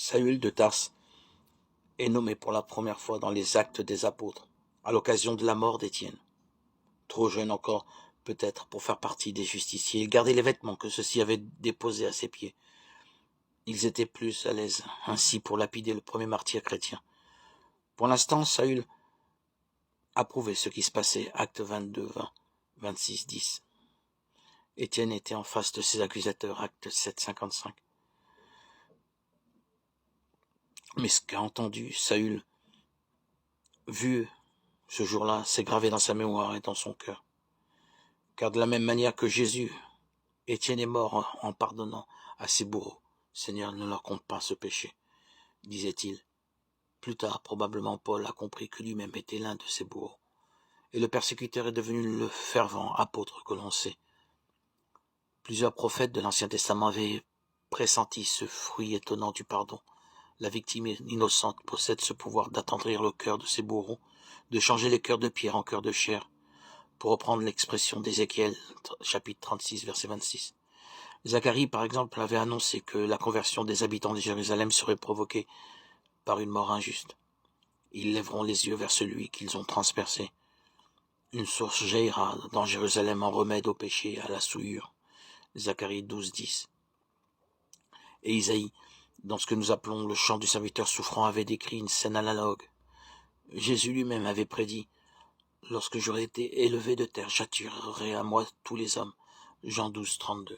Saül de Tarse est nommé pour la première fois dans les Actes des Apôtres, à l'occasion de la mort d'Étienne. Trop jeune encore, peut-être, pour faire partie des justiciers, il gardait les vêtements que ceux-ci avaient déposés à ses pieds. Ils étaient plus à l'aise, ainsi, pour lapider le premier martyr chrétien. Pour l'instant, Saül approuvait ce qui se passait, Actes 22, 20, 26, 10. Étienne était en face de ses accusateurs, Actes 7, 55. Mais ce qu'a entendu Saül, vu ce jour-là, s'est gravé dans sa mémoire et dans son cœur. Car de la même manière que Jésus, Étienne est mort en pardonnant à ses bourreaux. Seigneur, ne leur compte pas ce péché, disait-il. Plus tard, probablement, Paul a compris que lui-même était l'un de ses bourreaux. Et le persécuteur est devenu le fervent apôtre que l'on sait. Plusieurs prophètes de l'Ancien Testament avaient pressenti ce fruit étonnant du pardon. La victime innocente possède ce pouvoir d'attendrir le cœur de ses bourreaux, de changer les cœurs de pierre en cœurs de chair, pour reprendre l'expression d'Ézéchiel, chapitre 36, verset 26. Zacharie, par exemple, avait annoncé que la conversion des habitants de Jérusalem serait provoquée par une mort injuste. Ils lèveront les yeux vers celui qu'ils ont transpercé. Une source jaillira dans Jérusalem en remède au péché et à la souillure. Zacharie 12, 10. Et Isaïe, dans ce que nous appelons le chant du serviteur souffrant, avait décrit une scène analogue. Jésus lui-même avait prédit « Lorsque j'aurai été élevé de terre, j'attirerai à moi tous les hommes » Jean 12, 32.